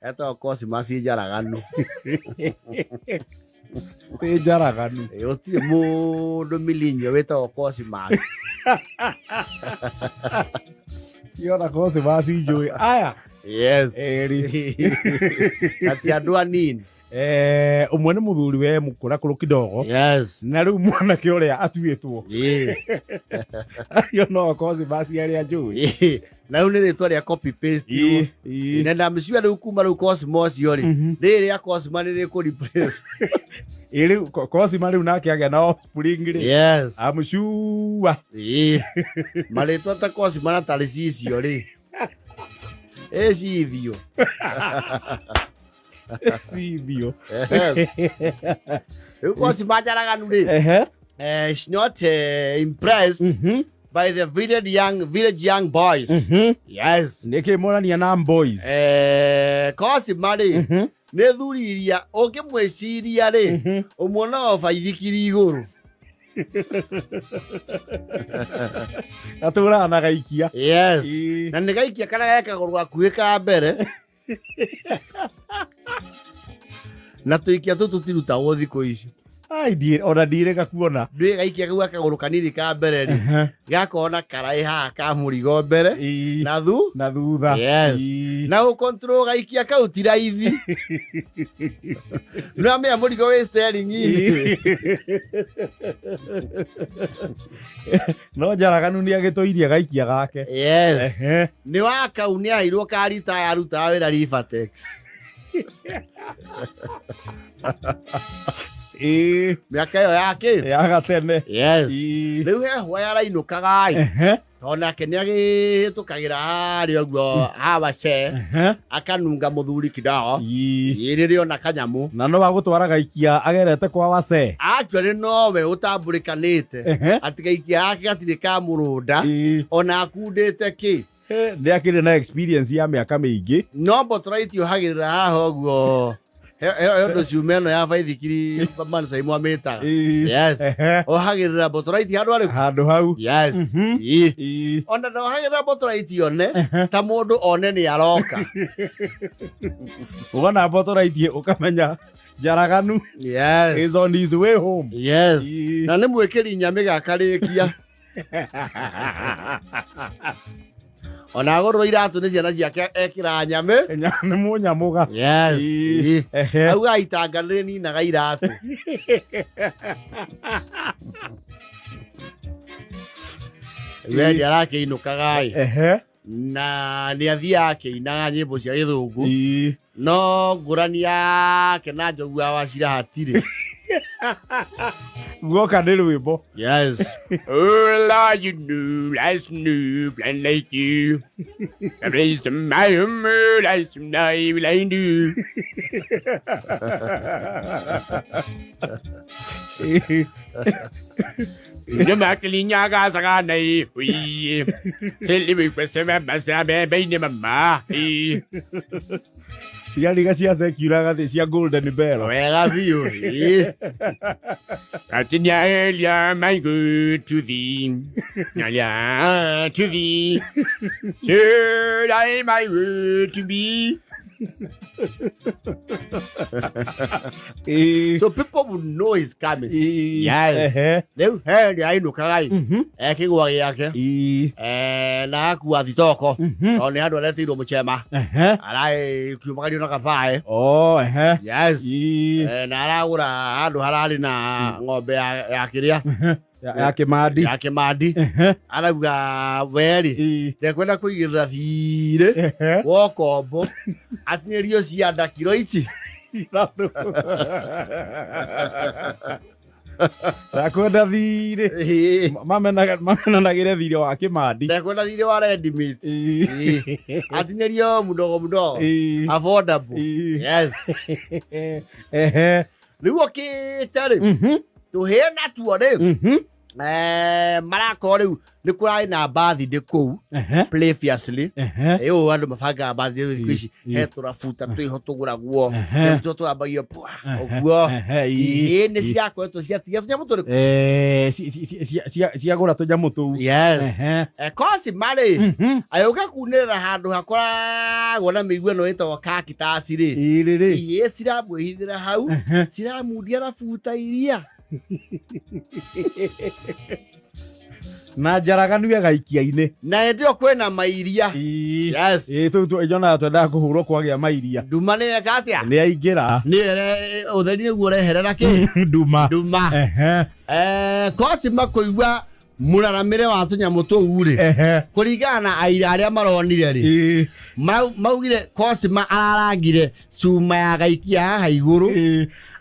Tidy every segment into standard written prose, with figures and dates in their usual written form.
Eto kosi masi jaraganu. Te jaraganu. Oti mundu milinyo weto kosi masi. Yona kosi masi joy. Aya. Yes. Eri. Ati adwa nini? Umwene muthuri we mukura kuru kidogo. Yes. Na riu mwana ke uria atuitwo. Yo no kosi masi aria joy. Na une ritwa ria copy paste. Nenda mshiwa riu kuma riu kosi mosi yori. Riri ya kosi mani ri ku replace. Iri kosi mani unake agia na offspring ri. Yes. Amushuwa. Maritwa ta kosi mana talisisi yori. Ithio. Video. Because she's not impressed by the village young boys. Yes. Neke mona ni young boys. Cause mari ne thuriria oke mweciria ri umona obaithikiri iguru. Atura na gaikia. Yes. Na ne gaikia kana gekaguru gakuika mbere. Na tuikia tutiruta wothi ko ici. Ai dire ona dire gakuona. Ndwe gaikia gwa kaguru kanini ka mbere ri. Gakona karai ha ka murigo mbere. Na thutha. Yes. Na u control gaikia ka utiraithi. No ame murigo we steering ini. No jaraganu ni agitoiria gaikia gake. Yes. Ni waka unia airwo karita ya ruta wira Rifatex. Miaka yo yake ya gatene. Yes. Riu heho yarainukaga ai. Tona ke niagitukagira hari oguo habace akanunga muthuri kidogo. Iririo na kanyamu. Na no bagutwara gaikia agerete kwa wase. Actually no we utamburikanite. Ati gaikia yake gatire ka murunda. Ona akundite ki. Ni akire na experience ya miaka mingi. No botraitio hagirira haha oguo. Ndo ciumeno ya baithikiri man sai mwameta. Yes. O hagirira botraiti handu hau. Yes. Onda ndo hagirira botraiti one ta mundu one ni aroka. Ugona botraiti ukamenya jaraganu. Yes. Is on his way home. Yes. Na ni mwekeri nyame gakarikia. Ona agorwo iratu ni ciana ciake ekira nyame. Ni munyamuga. Yes. Au gaitanga ni na gairatu. Wewe yarake inukaga ai. Na ni athia yake ina nyimbo cia githungu. No ngurani yake na njogu awacira hatire. Woka ni rwimbo. Yes. All you knew, last new, blind like you. Somebody's to my humor, last night, I do. The Macalinia Gazagana, we silly request a baby, mamma. Ciana cia sekuraga thi cia golden bell. Wega biu. Atinya elia my good to thee. Nalia to thee. Should I my word to be? So people would know he's coming. Yes. Leo heri ainukaga ai. Ekigwa giake. Na akuwa thitoko. Oni handu aretirwo muchema. Arai kiumagario na kabae. Oh, yes. Na aragura handu harari na ng'ombe ya kiria. Yake madi. Arauga weri. Ndekwenda kuigirira thire. Wokombo. Atinyerio cianda kiro ici. Ndakwenda thire. Mamenagire thire wa kimandi. Ndakwenda thire wa ready meat. Atinyerio mudogo. Affordable. Yes. Riu okitari. Tuhena tuore. marako riu ni kurai na bathi de kou play fiercely yo andu mafanga bathi de kwishi hetura futa twihotugura guo mtoto abagio pwa guo ni cia kwetu cia nyamu turi cia gura to nyamu tu yes kosi mari ayoka kunira handu hakora gona migwe no ito kakitasi ri yes ciramwihithira hau ciramundia na futa iria na jaraganu ya gaikia-ine na ndio kwena mairia yes tu ejona twenda kuhurwo kwagia mairia nduma ne akatia ni aingira ni utheri ni guo reherera ki nduma kosi makoigwa muraramire wa tunyamu tu uri kuringana aira aria maronire ri maugire kosi ma ararangire cuma ya gaikia haha iguru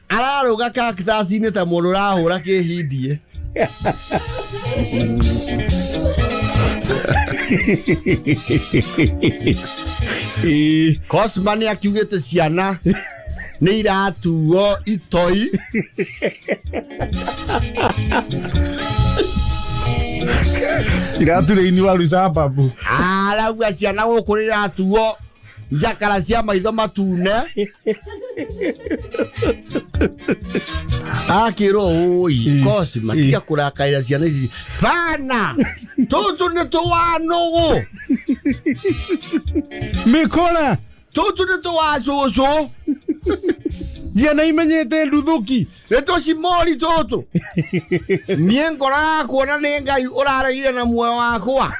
araruga kakitasi-ine ta mundu urahura kihindie Cosma ni akiugite ciana ni iratuo itoi irature ini waru sababu arauga ciana guku iratuo njakara cia maitho matune akiro oi Cosma tika kurakaira ciana ici bana tutu ni tuwanugu mikora tutu ni tuwacucu ciana imenyete nduthuki Leto simori tutu nie ngora kuona ni Ngai uraraire na muoyo wakwa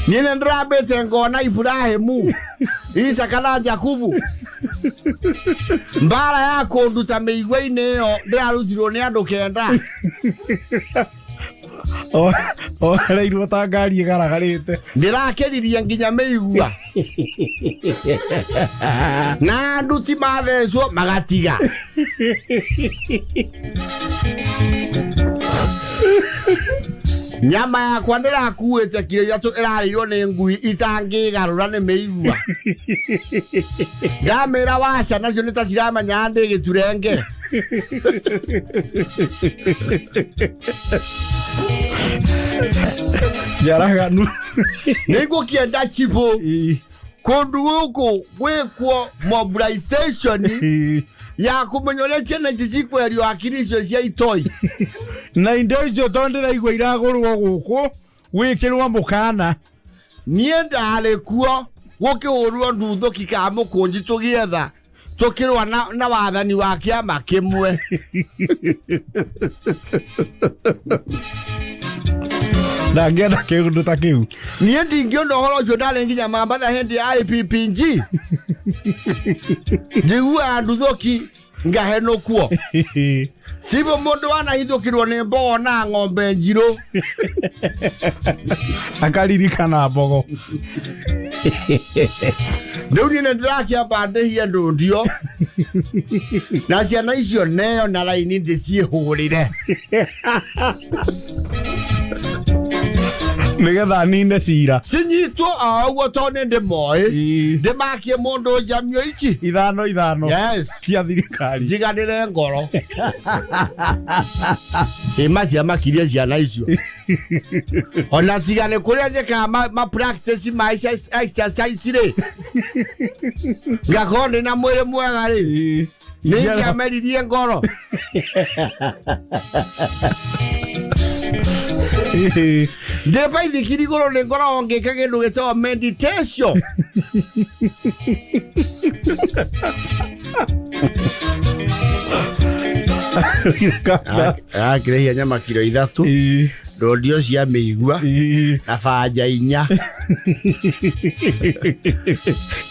nie ndrabete ngona Ibrahimu Isaka na Jakubu mbara yako nduta meigwe-ine yo ndirarutirwo ni andu kenda reirwo ta ngari igaragarite ndirakeririe nginya meigua na nduti mathecwo magatiga nyama yakwa ndirakuite kiria tu irarirwo ni ngui itangigarura ni meigua ndamira waca nacio nita ciramenya ndi giturenge jaraganu niguo kienda chipo kundu guku gwikwo mobilization ya kumenyoria ciana cicikwerio akiri icio cia itoi na indo icio tondira igwa iragurwo guku wikirwa mukana nie ndari kuo gukihurwo nduthuki ka mukunji tugietha tukirwa na wathani wa kiama kimwe na ngenda kiundu ta kiu nie ndingiona horo ucio ndari nginya mambatha hendi ya IPPG njigua nduthuki ngahenukuo Tibo mundu wanahithukirwo ni mbogo na ng'ombe njiru akaririkana mbogo Ndio ni ndirakia bandehia ndundio na ciana icio neyo na raini ndiciihurire nigetha ninde cira cinyitwo augo tone ndimoi ndimakie mundu jamio ici ithano yes cia thirikari jiganire ngoro cia makiria ciana icio ona cigane kuria njeka ma practice ma exercise ri ngakonde na mwire mwega ri ningiameririe ngoro Depa ithikiri goro ni ngora ongeka kindu gitawa meditation kirehia nyama kilo 3 rodio cia meigua na banja 4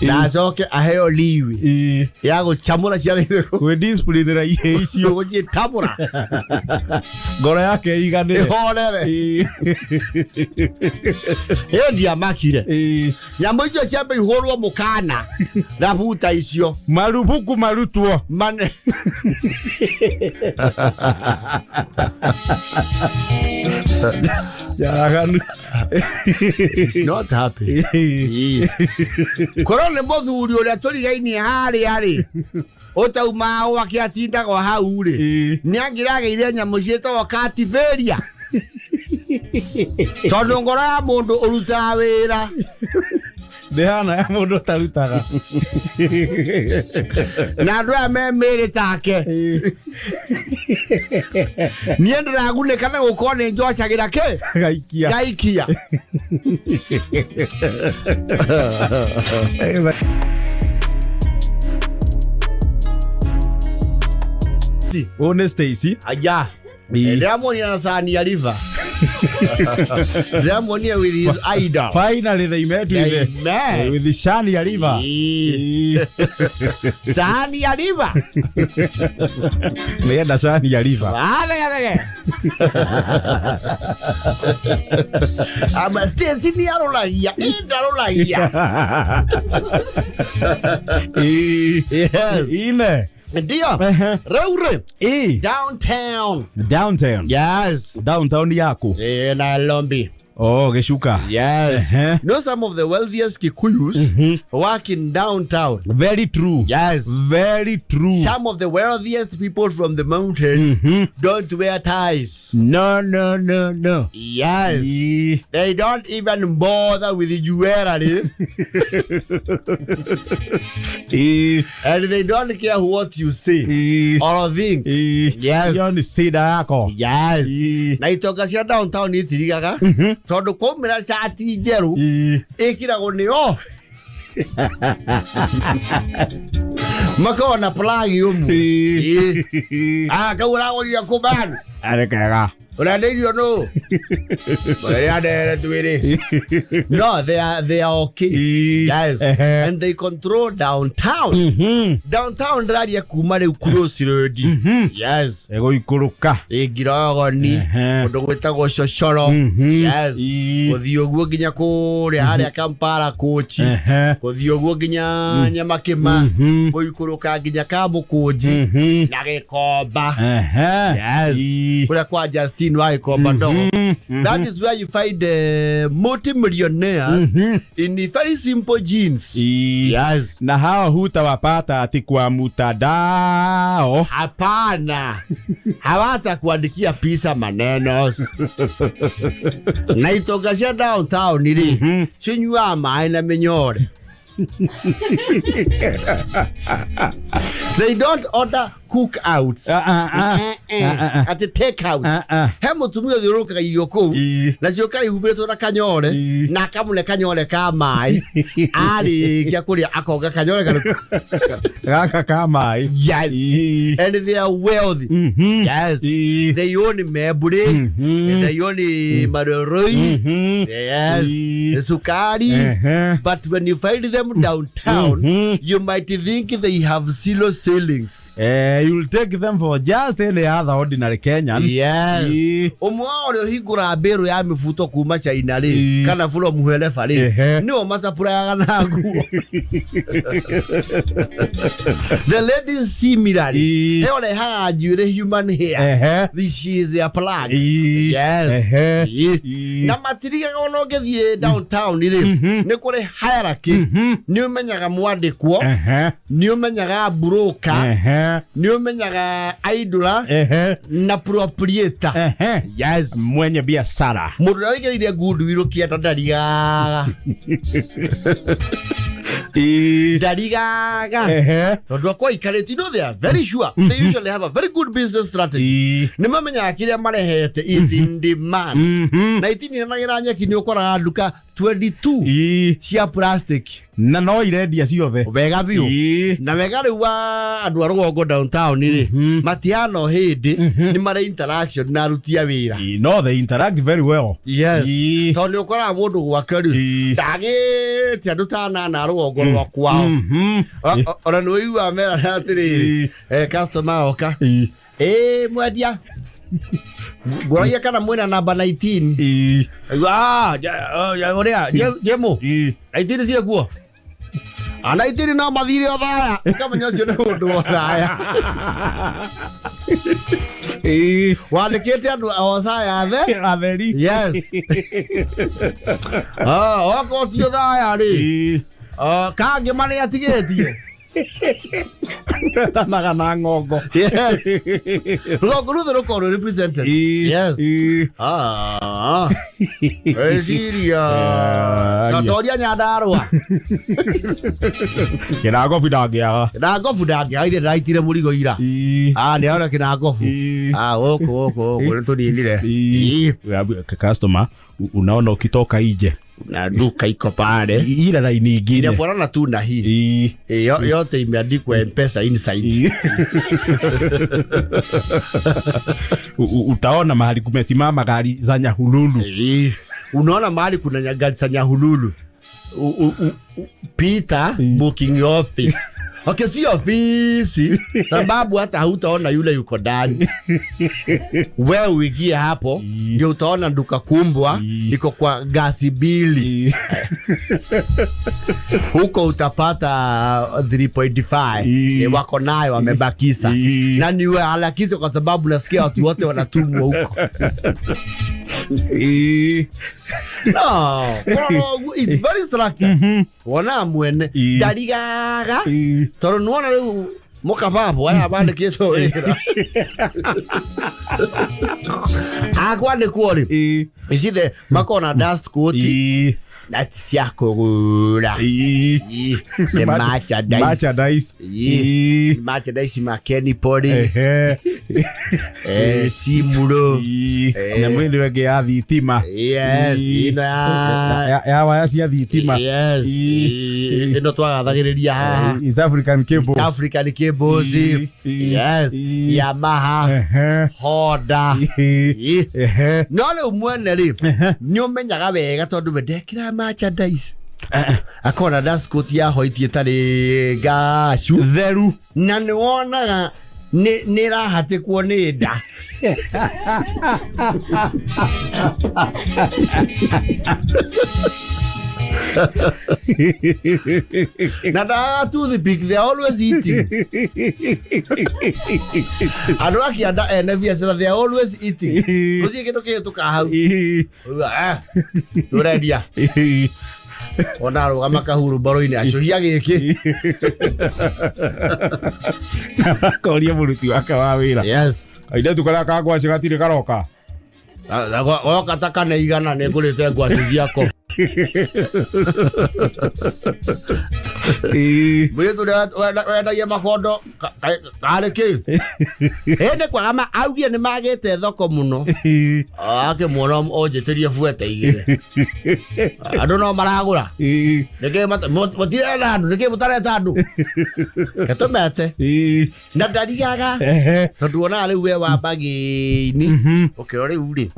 na coke aheo liwi ya guchamura cia we discipline ra ihe icio gujitamura ngoro yake igane horere ndia makire nyambo icio ciambe ihurwo mukana na buta icio marubuku marutwo mane jaraganu He's not happy. Korone muthuri uria turigaini hari utauma wakiatinda kwa hau ri ni angirageire nyamu cietwo kativeria tondu ngoro ya mundu uruta wira Dehana ya mundu tarutaga na ndo amemere take niendera gune kana gukone njocagira ke gaikia Honesty aya Diamond na sani ya liver. Diamond with his idol. Finally they met with the Shani ya liver. Sani ya liver. Meenda Shani ya liver. Ama stesi ni arolaia. Indarolaia. Yes. Ine. Ndio. Raure. Downtown. Yes. Downtown yako. Nairobi. Oh, Geshuka. Yes. You know some of the wealthiest Kikuyus work in downtown. Very true. Yes. Very true. Some of the wealthiest people from the mountain don't wear ties. No. Yes. They don't even bother with the jewelry. And they don't care what you say or think. Yes. You only see that. Yes. Naitoka cia downtown itirigaga. Tondu kumira shati njeru ikiragwo ni o makona plagi umu kaurago ria kubani arekaga Unadedio no. No, they are okay. Yes. And they control downtown. Downtown radio kumare cross road. Yes. Ego ikuruka. Egirago ni. Ondo gwetagwo shoshoro. Yes. Kuthio guo ginya kure haria Kampala coach. Kuthio guo ginya Nyamakema. Kuikuruka ginya Kamukunji na Gikomba. Yes. Kura kwa Justin That is where you find multi-millionaires in very simple jeans. Yes. Na hawa hutawapata ati kwa mutandao. Hapana. Hawata kuandikia pisa manenos. Naitoka cia downtown nili. Chinyua mai na minyore. They don't order cookouts. At the takeouts. Hemo tumio thiruka iyoko. Na cio ihubire na kanyore na kamune kanyore ka mai. Ali kia kuria akoga kanyore gaka ka mai. Yes. And they are wealthy. Yes. They own Mebure. They own Maroroi. Yes. Sukari. But when you find them downtown, you might think they have zero ceilings. You'll take them for just any other ordinary Kenyan. Yes. Omwao higura beru ya mifuto kuma China ri kana fulo muhele fari ni o masapura ya nagu. The ladies similarly they only have human hair. This is their plug. Yes. Na matiriga ono gethie downtown ri ni kuri hierarchy ni umenyaga mwandikwo ni umenyaga broker ni umenyaga idora na proprietor. Yes. Mwenye biashara. Mundu aigeire good wiro kiata ndarigaga. Darigaga. Tondu kwa ikareti no they are very sure. They usually have a very good business strategy. Ni mamenya kiria marehete is in demand. Na itini na iranya kini ukora duka 22 cia plastic. Na no irendia ciothe wega biu na wega riu wa andu arugongo downtown ri matiano hindi ni mare interaction na rutia wira. No, they interact very well. Yes. Toni ukora mundu gwake ri ndagi andu tana na arugongo rwa kwao ora no iu amera na atiri customer oka mwadia Goroya kana mwena namba 19. Ya orea jemo 19 cia kuo anaitiri na mathiri o thaya kama nyocio ni undu o thaya Wandikite andu awasaya atheri. Yes. Oko tio thaya ri. Kange mane atigetie. Tanaga na ngongo. Yes. Ruko represented. Yes. Siria. Katoria nyandarwa. Kinago fidagia. Kinago fidagia ide raitire murigo ira. Ni ora kinago. Oko nto niendire. Customer unaona ukitoka nje na duka iko pale ila line nyingine inafanana tu na hii yote imeandikwa M-Pesa inside. Utaona mahali kumesimama gari za Nyahululu. Unaona mahali kuna gari za Nyahululu Peter booking office. Okay, si ofisi sababu hata hutaona yule yuko ndani. Wewe uingie hapo ndio utaona duka kumbwa iko kwa gasi bili. Huko utapata 3.5 wako nayo wamebakisa. Na niwe halakizo kwa sababu nasikia watu wote wanatumwa huko. No, it's very structured. Wana mwene darigaga toro nuona leo moka papo waya bande keso era akwande kuori iside makona dust coat that siako gura the matcha dice makeni pori simuro na mwende wege ya thitima. Yes, ya waya cia thitima. Yes, ino twagathagiriria haha East African cables. Yes, Yamaha, Honda. Nole umwene ri nyumenyaga wega tondu mendekira merchandise. Akona dust coat ya hoiti etari gashu theru na ni wonaga ni rahate kuone nda. Nada to the big, they always eating. Adwa Kianda envious, they are always eating. Kuzi kitu kitu kahau. Uredia. Onaro kama kahuru boroini ashohia giki. Koria muruti waka wa wira. Yes. Aida tukala kagwa cigatire karoka. Oka taka na igana ne kulete ngwa ciako. Bwe tu wenda ye makondo kareke ene kwa kama augie ni magete thoko muno ake muno ojeterie fuete igire ando no maragura nige motire nadu nige mutare tadu ketomete na darigaga tondu ona ari we wa bagi ni okirore uri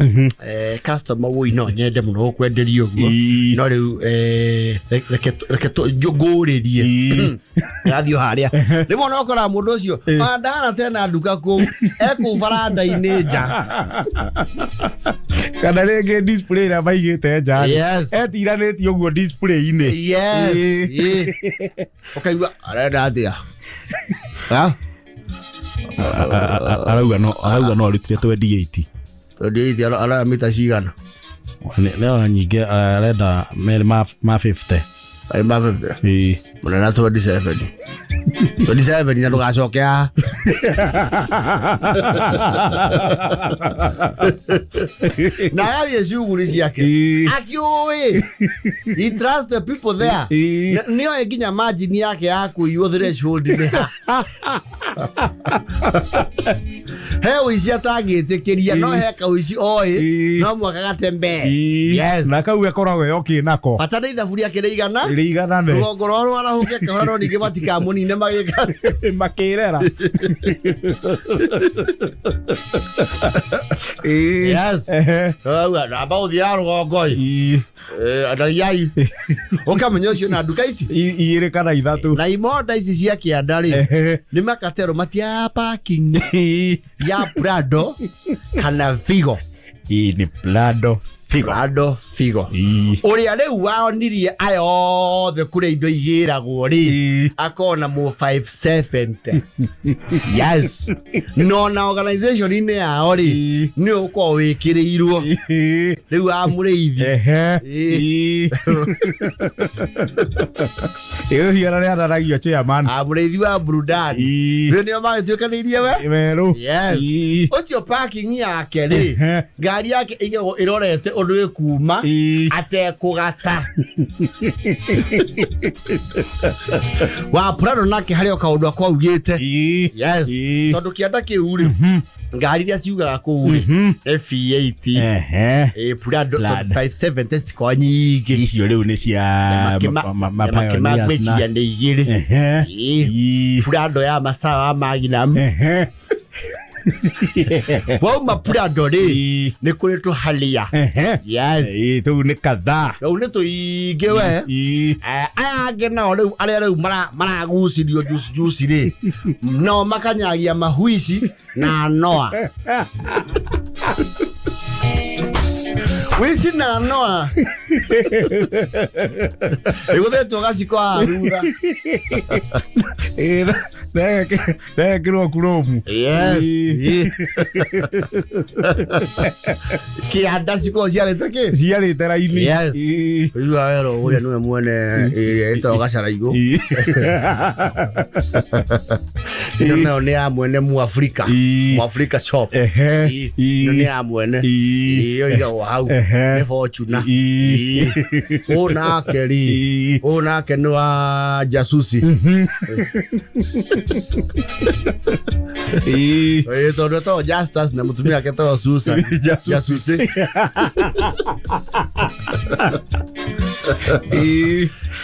customer wo ino nyende muno kwenderio guo no riu reke to jogore gathio haria ni mona okora mundu ucio andana tena nduka ku ekufaranda ineja kana rege display na baigite nja etiraneti uguo display ine. Yes. Okay, arenda atia arauga no ritire 28 ala mita cigana leo nyinge arenda mele ma 50 ai maveve mwana 27 na ndugacokea na yathie ciuguri ciake akiui he trusts the people there nio nginya margin yake yaku you threshold ni he uisi atagitikiria no heka uisi oi no mwaka gatembe. Yes, na kau ekoragwo yoki nako patana ithaburia kireigana ne rugoro arahuke kahora no ninge matika munine magika makirera. Yes, na ba uthia rugongoi adayai okamenya cio na nduka ici ire kana ithatu na imoda ici cia Kianda ri ni makatero matia parking ya Prado kana Vigo ni Prado Prado Figo. Uria riu waonirie ayothe kuria indo igiragwo ri akona mo 570. Yes. No na organization ine yao ri ni uko wikirirwo riu amuriithi. Iyo hiera ria daragio chairman. Amuriithi wa burudani. Ndio magituikanirie we? Meru. Yes. Ocho parking yake ri gari yake igego irorete undu kuma ate kugata. Wa Prado nake hario kaundu kwa ugite. Yes. Tondu kianda kiuri ngari ria ciugaga kuuri F80 Prado 570 kwa nyingi icio riu ni cia mapioneers na igiri Prado ya masawa maginam. Wauma Prado ri ni kuri tu halia. Yes. Tu ni kadha. Yo ni tu igewe. Aya gena riu aria riu maragucirio juice ri. No makanyagia mahuici na noa. Wisi na noa. Iguthetwo gaciko arutha. Kiro kuromu. Yes. Kianda ciko ciarete ciarete raini. Yes. Uyu awero uria niwe mwene ito gacaraigo. Ino ni ya mwene mu Africa shop. Ino ni ya mwene. Iyo iga hau. Ne fortuna. Ona keri. Ona kenwa jasusi. Tondu to justice na mutumia yake to Susan jasusi.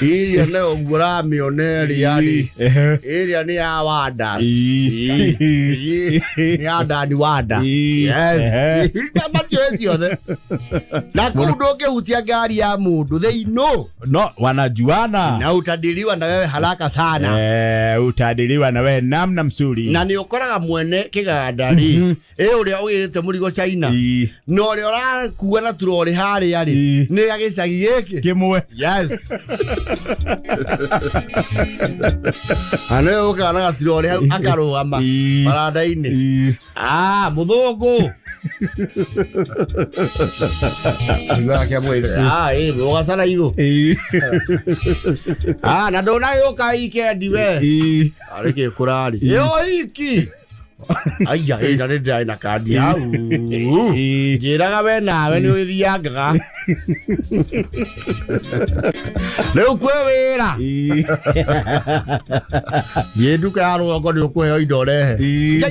Iria ne ogura mioneri yani. Iria ni ya wada. Ni ada ni wada. Yes. Kama choezi ode. Na kudoke hutia gari ya mundu. They know. No, wanajuana. Na utadiliwa na wewe haraka sana. Utadiliwa na wewe namna msuri. Na ni ukoraga mwene kiganda ri. Uria ugirite murigo Ciana. No ri ora kuwa na turori hari yari. Ni agicagi giki. Kimwe. Yes. Ano ukana gatirori akarugama baranda-ini. Muthungu. Ngaka mwire. Ugasana igo. Na ndona yoka ikendi we. Areke kurari. Yo iki. Aya nda ina kandi hau. Njiraga we nawe ni uthiangaga. Leo kwe wira. Yeduka yaro ngo ni ukwe indo rehe.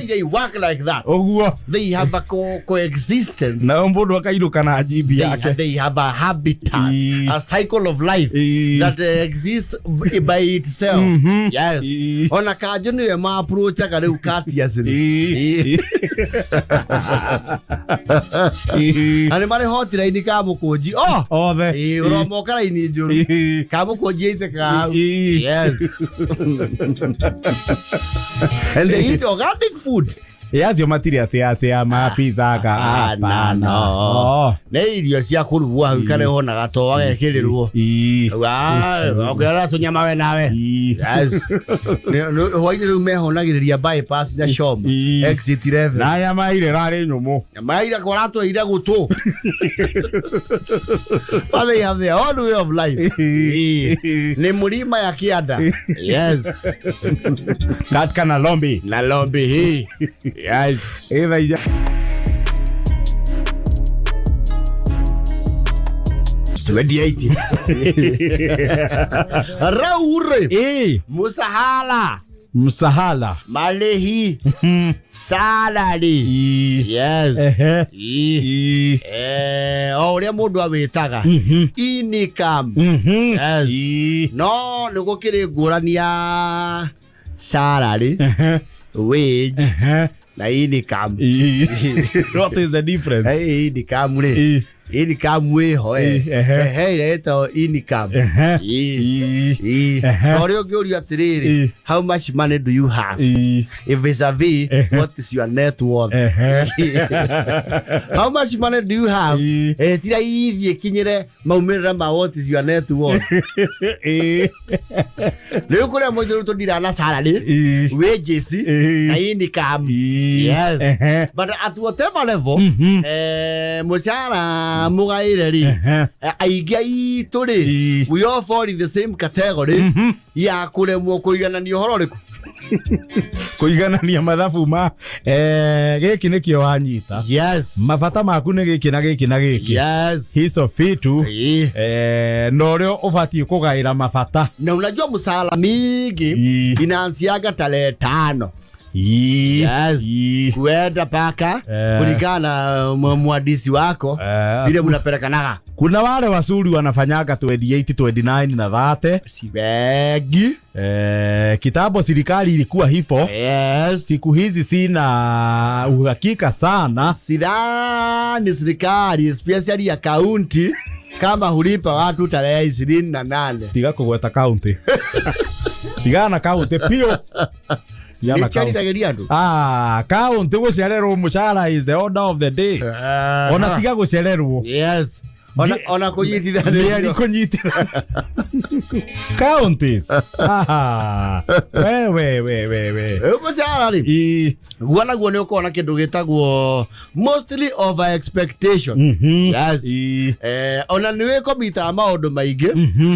They work like that. Oguo. They have a coexistence. Na mbodo akairuka na jibi yake. They have a habitat, a cycle of life that exists by itself. Yes. Ona kajo ni ma approach ka re ukati asiri. Ani mare hotline ka mukoji. The Romo kara ini juru. Ka mukoji ite ka. Yes. And they eat organic food. Yazo material ya ma pizza ka no. Ne irio cia kurugwa kare hona gato gagekirirwo. Ogera to nyama we nawe. Yes. Hoine ru mehonagiriria bypass na shop. Exit 11. Na nyama ile rari nyumu. Nyama ile korato ira gutu. But they have their own way of life. Ni mulima ya Kianda. Yes. Katika na lombi hii. Yes. Eva ya. Swediati. Raure. Musahala. Malehi. Salary. Yes. Oria mundu awitaga. Income. Yes. No, niguo kiri ngurania salary. Wage. Na income. What is the difference? Income re. income weho ireto income ore ungiurio atiriri how much money do you have if vis-a-vis what is your net worth how much money do you have tira ithie kinyire maumirira ma what is your net worth leo kule mmoja ndira na salary wages na income yes but at whatever level mushara mugaire ri aigai turi we all fall in the same category ya kuremwo kuiganania horo riku kuiganania mathabu ma giki nikio wanyita yes mabata maku ni giki na giki na giki yes hizo fitu no rio ubatie kugaira mabata na unajua msala mingi inaanziaga tarehe 5 yes kuenda paka kulingana mwadisi wako vile mnapelekanaga. Kuna wale wasuri wanafanyaga 28 29 na 30 sibegi kitambo serikali ilikuwa hivyo. Yes. Siku hizi sina uhakika sana. Sidhani serikali especially ya county kama hulipa watu tarehe 28. Tiga kugweta county. Tiga na county pio. County gucererwo mucara is the order of the day. Ona tiga gucererwo. Yes. Ona kunyitithania ni kunyitithania counties we mucara ri wana guone ukona kindu gitagwo mostly over expectation. Yes. Ona niwe komita maundu maingi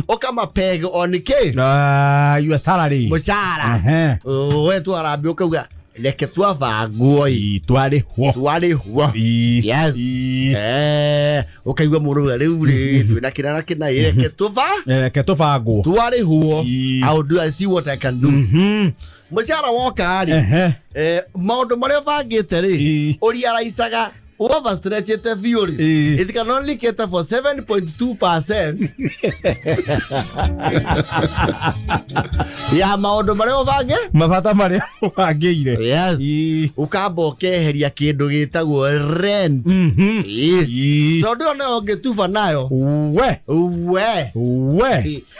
ukama peg on ke your salary mucara we tu arabi ukauga leke twavangwo twari huo yes ukaigwa muruga riu ri twina kirana kina leke tuvangwo twari huo. How do I see what I can do? Mucara woka ri maundu maria vangite ri uri araisaga overstretched theory. It can only cater for 7.2%. Ya maundu maria uvange mabata maria uvangeire. Yes. Ukamba ukeheria kindu gitagwo rent. Tondu no ungetuba nayo we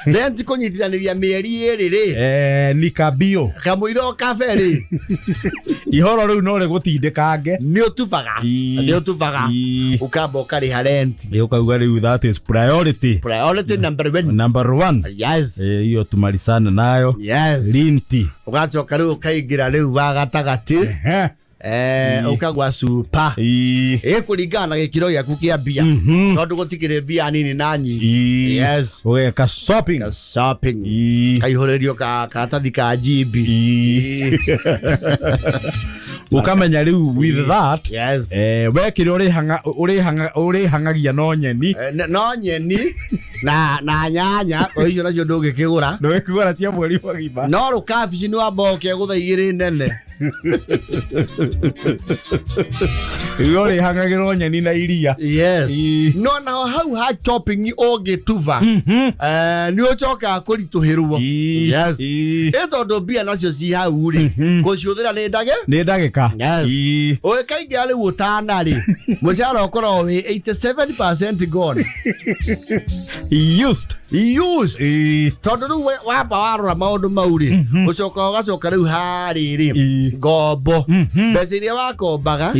rent kunyitithaniria mieri iri ri ni kabio kamuiro kafe ri ihoro riu no rigutindikange ni utuvaga ukamba ukariha rent ukauga riu that is priority number one. Yes. Hiyo tumalisana nayo. Yes. Linti ugacoka riu ukaigira riu wa gatagati ukagwa super kuringana na gikiro giaku kia bia tondu gutikire bia nini na nyingi. Yes. Ugeka shopping kaihorerio katathi ka jibi ukamenya riu with that. Yes. Wekire uri hangagia no nyeni na nyanya oicio nacio ndungikigura tia mweri wagima no rukabici ni wamboke guthaigire nene uri hangagirwo nyeni na iria. Yes. No na hau ha chopping ogituba ni ucoka kurituhirwo. Yes. Tondu mbia nacio ci hau ri guciuthira ni ndagika. Yes. Oe kaingi ari utana ri mucara ukoro wi 87% gone. Used. Tondu ru wamba warora maundu mau ri ugacoka riu hari ri ngombo mbeca iria wakombaga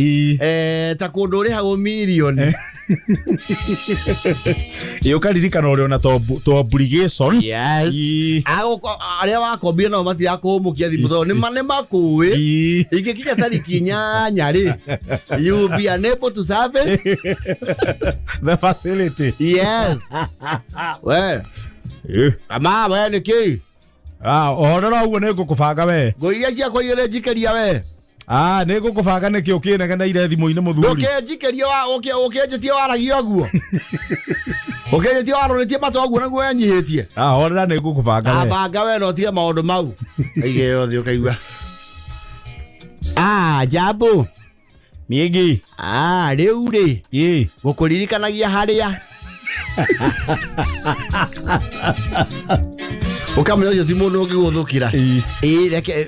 ta kundu uri hago million ukaririkana uri ona to obligation. Yes. Aria wakombire no matira kuhumukia thimu tondu ni makuwi ingikinya tariki 8 ri you be unable to service the facility. Yes. We kama we ni ki orora uguo ni ngukubanga we ngoiria cia kwa ile njikeria we ni ngukubanga niki ukinegena ire thimu-ini muthuri ukijikeria ukienjetie waragia oguo ukienjetie waroritie matoguo naguo enyihitie orora ni ngukubanga we banga we no tie maundu mau aige yothe ukaigua jambo miegi riu ri gukuririkanagia haria ukamenya ucio ti mundu ungiguthukira reke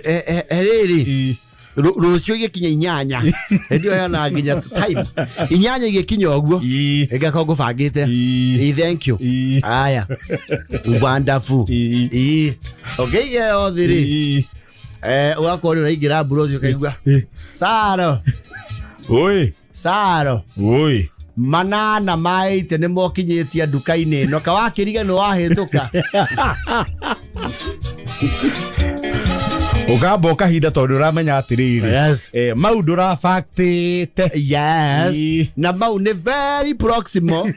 riri rucio igikinya inyanya ndio yana nginya time inyanya igikinya oguo egaka ngubangite thank you aya wonderful okay yo thiri wakori uraingira burozi ukaigua saro oi manana maite ne mokinyetia duka-ini no kawakiriga no wahituka Ugabo kahinda tondu uramenya atiriri mau ndura factite na mau ne very proximal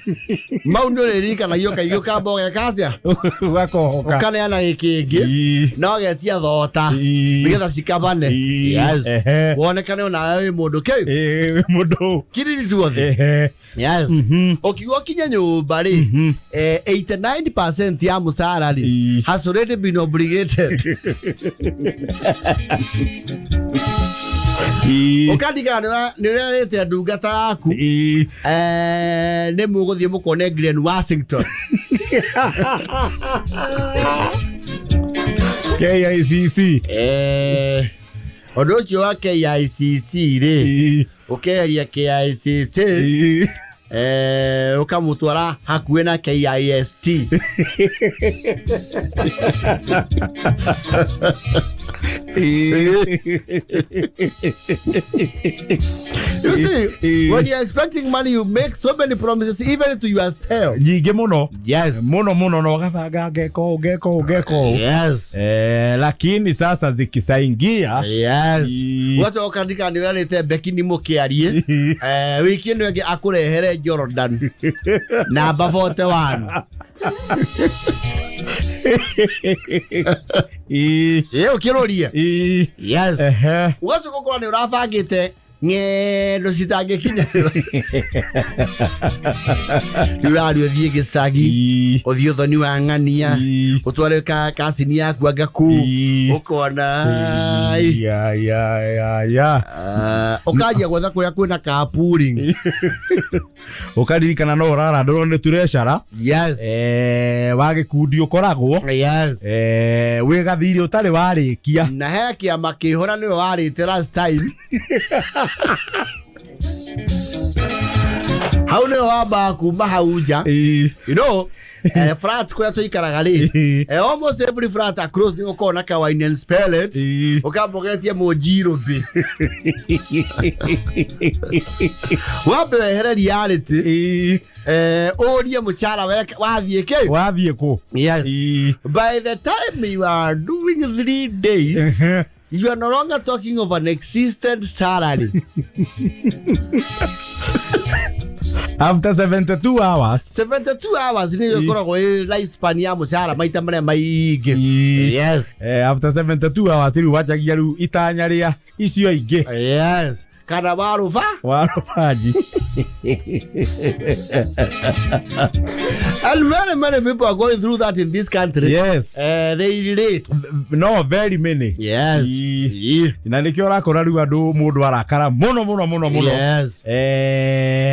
mau ndo ririka na yoka yoka boga kasia ugakohoka kana yana ikingi no getia thota nigetha cikabane wone kana ona wewe mundu kiu mundu kiriri tuothe okiwa kinya nyumba ri 89% ya musara ri has already been obligated ukandika ni rete ndungata yaku ne muguthie mukone Glen Washington KICC odocho wa KICC ri ukeria KICC ukamutwara hakuwe na KIST You see, when you're expecting money, you make so many promises, even to yourself. Nyingi muno. Yes. Muno no gabanga geko. Yes. Lakini sasa zikisaingia. Yes. Watu wakandika niralete bekini mukiarie. Wiki ino yake akurehere Jordan. Number 41. Ukiroria. Yes. Watu kokora ni urafagite ngendo citange kinya turari uthie gicagi uthio thoni wa ngania utware kasini yaku agaku ukona ukaja gwetha kuria kwina carpooling ukaririkana no urara ndoro ni tureshara wagikundi ukoragwo wi gathiri utari warikia na hekia makihora ni warite last time how no waba kuma hauja you know flat kwa to ikaraga ri almost every flat across the corner ka wine and spell it ukabogetie mojiro bi wabe here reality orie muchara wathie ku yes by the time you are doing 3 days you are no longer talking of an existent salary. After 72 hours. 72 hours ni yokora kwa lifespan ya musara maita mane maigi. Yes. After 72 hours ni wachagia ru itanya ria icio ingi. Yes. Kana warufaji. And very many people are going through that in this country. Yes. They relate. No, very many. Yes. Na nikio rakora ru andu mundu arakara muno. Yes.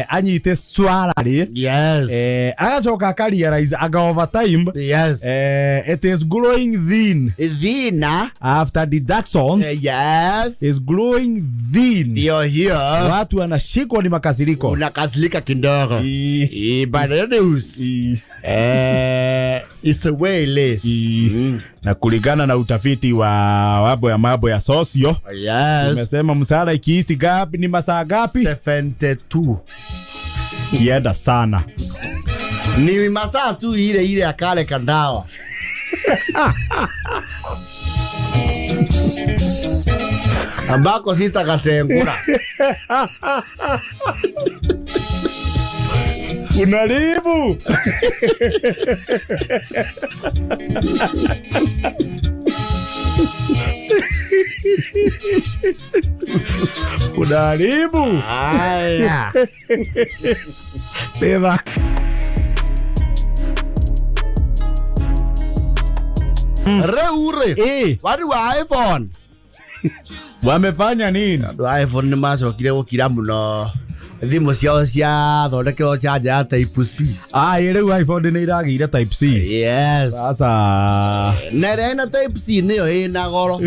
Anyite swalary. Yes. Agachoka akarealize aga over time. Yes. It is growing thin. Thin. After deductions. Yes. Is growing thin. You're here. Watu wanashikwa ni makasiriko. Unakasirika kidogo. By the news. It's a way less. Na kulingana na utafiti wa mambo ya socio. Yes. Tumesema msala ikiisi gapi ni masaa gapi? 72. Kianda sana. Ni masaa tu ile akale kandawa. Ambako sita katengura. Unaribu. Unaribu. Aya. Beba. Reure. Watu wa iPhone. Wamefanya nini? Watu wa iPhone ni maso kile gukira muno. thimu ciao cia thondekero charger ya type C. Rĩu iPhone nĩ iragĩire type C. Yes. Sasa na ĩrĩa ĩna type C nĩyo ĩna goro.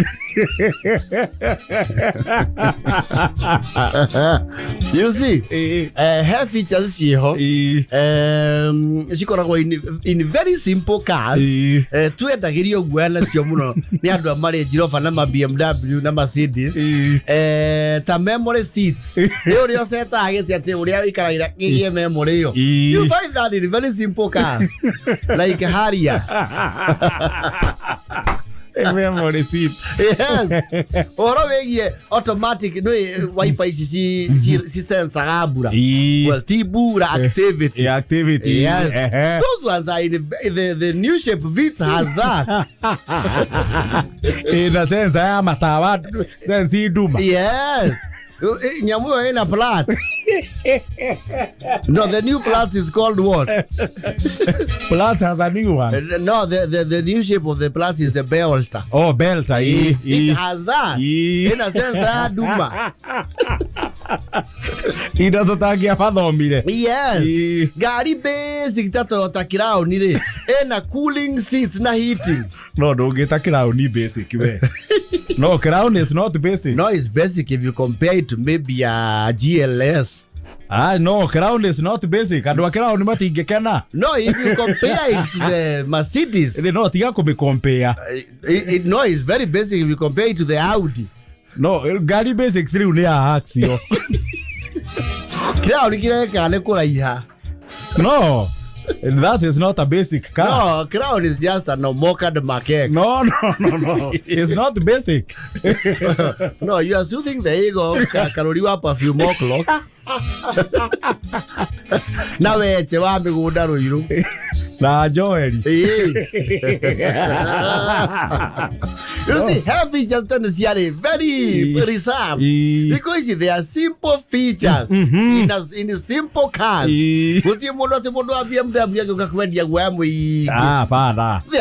You see, hair features ciho cikoragwo in very simple cars. Twendagĩrio guoya nacio mũno nĩ andũ marĩ Jirofa na BMW na Mercedes. Ta memory seats ũrĩa ũcetaga gĩtĩ atĩ ũrĩa wĩikaragira kĩgie memory ĩyo. You find that in very simple cars like Harrier. Memory seat. Yes. Oro wegie automatic no wiper si sensaga bura. Well, tibura activity. Activity. Yes. Those ones are in the new shape Vitz has that. In the sense I am matawa sense duma. Yes. Nyamuyo ina plat. No, the new plat is called what? Plat has a new one. No, the new shape of the plat is the Belter. Oh, Belter. It has that. In a sense, Duma. He doesn't take a father. Yes. Gari basic tato takirao nire. Na cooling seats na heating. No, don't get a crown ni basic. No, crown is not basic. No, it's basic if you compare it to maybe a GLS. No, crown is not basic. And what crown mati ingekena? No, if you compare it to the Mercedes. They no tiga ko me compare. No, it's very basic if you compare it to the Audi. No, gari basic siri uni axio. Crown kile kale kuraiha. No. That is not a basic car. No, crown is just a mocked Macaque. No. It's not basic. No, you are soothing the ego of Karoliwa perfume o'clock. Na weche wa migunda ruiru. Na Joel. You see, hair features are very reserved because they are simple features in a simple cars. There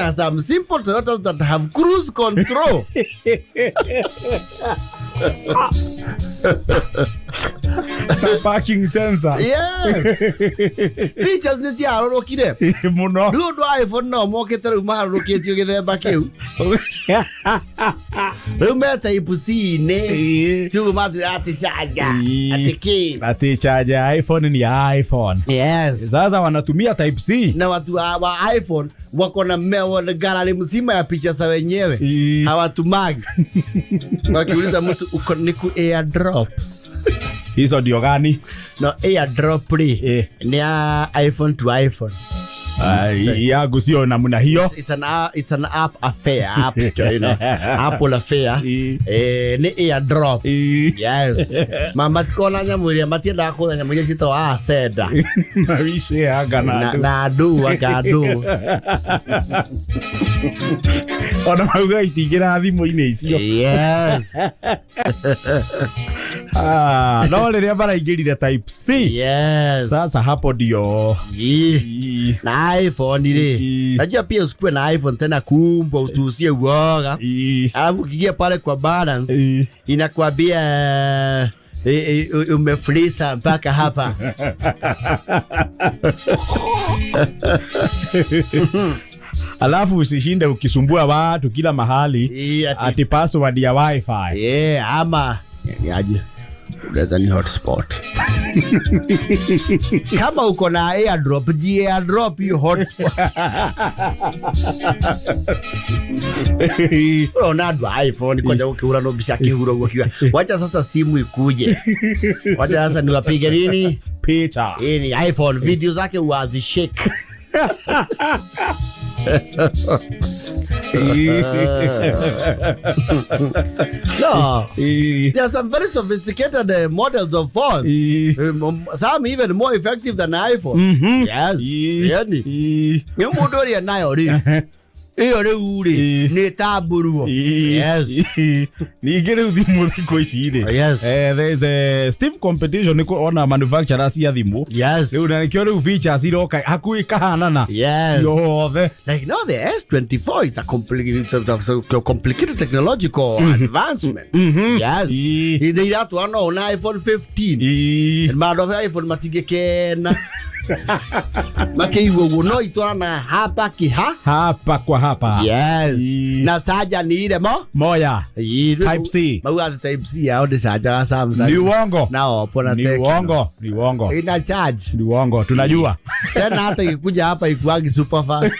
are some simple Toyotas that have cruise control. Parking sensor. Yes. Features ni cia arorokire. Muno. Ndu iPhone no mokete ru maharoroketio githemba kiu. Riu meta ipusi ne. Tu mazi ati charger. Ati charger iPhone ni iPhone. Yes. Sasa wanatumia type C. Na watu wa iPhone wako na galari mzima ya picha za wenyewe. Hawatumagi. Wakiuliza mtu uko niku airdrop. Hizo ndio gani? No, airdrop ni iPhone to iPhone. Yagu sio namna hiyo. It's an app affair, app store, you know. Apple affair. Ni airdrop. Yes. Mama tikona nyamuria matienda kuona nyamuria cito seda. Mawishe aga na adu agadu. Ona mauga itingira thimu-ini icio. Yes. No rĩrĩa maraingĩrire type C. Yes. Sasa hapo ndio. Na iPhone ri. Najua pia usikue na iPhone tena kumbe utusie uoga. Alafu ukiingia pale kwa balance inakwambia umefrisa mpaka hapa. Alafu usishinde ukisumbua watu kila mahali ati password ya wifi. Ama yaje unaweza ni hotspot. Kama uko na airdrop, airdrop you hotspot. Ronaldo iPhone kwa ukiura no bisha kihuro gokiwa. Wacha sasa simu ikuje. Wacha sasa niwapige nini? Picha. Ni iPhone video zake wazi shake. No, there are some very sophisticated models of phones. Some even more effective than iPhone. Yes. Yani. Ni mudori nayo ri. iyo riu ri ni tamburuo. Yes. Ningĩ rĩu thimũ thikũ ici rĩ. Yes. There is a stiff competition on manufacturers cia thimũ. Yes. Rĩu na nĩkĩo rĩu features iroka hakuhĩ kahanana. Yes. Yothe. Like now the S24 is a complicated technological advancement. Yes. They that one on iPhone 15. And man of iPhone matigekena. Makeiwo no itwana hapa kwa hapa. Yes. Na charger ni ile moya. Type C. Maua type C ya ode charger ya Samsung. Ni uongo. Na opona tech. Ni uongo. Ina charge. Ni uongo. Tunajua. Tena hata ikikuja hapa ikuagi super fast.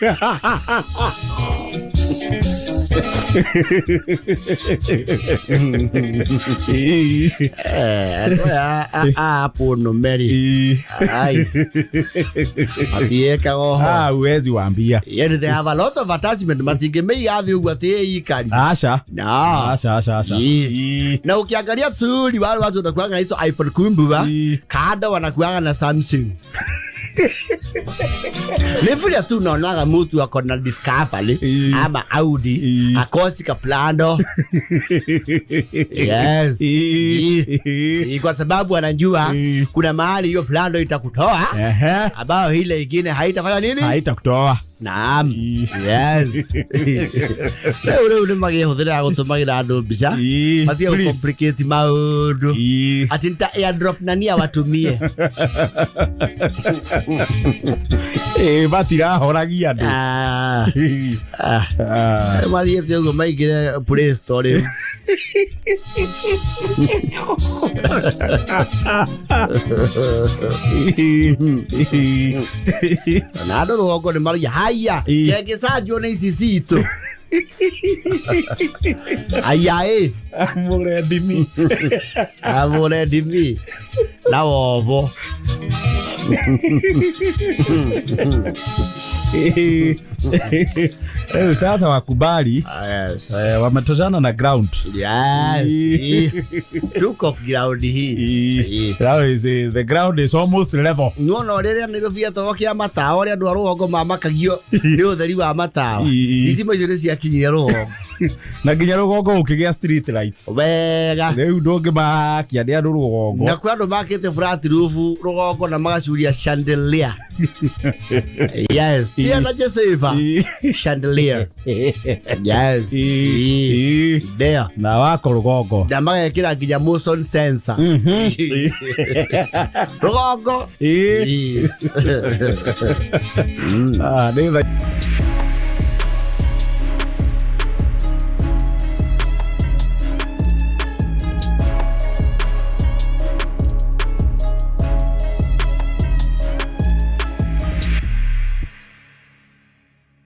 Hapo no Mary. Ai. Apieka goho. Uwezi waambia. Yeah, they have a lot of attachment. Matige yathi ugwate ikari. Asha. No. Asha. Na ukiangalia vizuri wale watu wanakuanga hizo iPhone kumbuba, kada wanakuanga na Samsung. Nifuli tu naonaga mtu ako na Discovery ama Audi akosi kaplando. Yes. Kwa sababu anajua kuna mahali hiyo plando itakutoa ambao ile ingine haitafanya nini? Haitakutoa. Naam. Yes. Ule magehũthĩra gũtũmagĩra andũ mbica. Matia complicate maũndũ. Ati nita airdrop nania watumie. Batirahoragia andũ. Mathiĩte ũguo maingĩre Play Store. Na andũ rũgongo nĩ maria haya kengĩcanjwo nĩ ici citũ. Aya amore ndimi na wovo. Sasa wakubali. Yes. Wametozana na ground. Yes. Tuko ground hii. The ground is almost level. No rĩrĩa Nairobi atokia matawa rĩa andũ a rũgongo mamakagio nĩ ũtheri wa matawa. Itima icio nĩ ciakinyire rũgongo. Na nginya rũgongo ũkĩgĩa street lights. Wega. Rĩu ndũngĩmakia nĩ andũ rũgongo. Na kwa andũ makĩte flat roof rũgongo na magacuria chandelier. Yes. Tiana Josepha. Chandelier. Yes. There. Na wako rũgongo. Na magekĩra nginya motion sensor. Rũgongo. Nĩ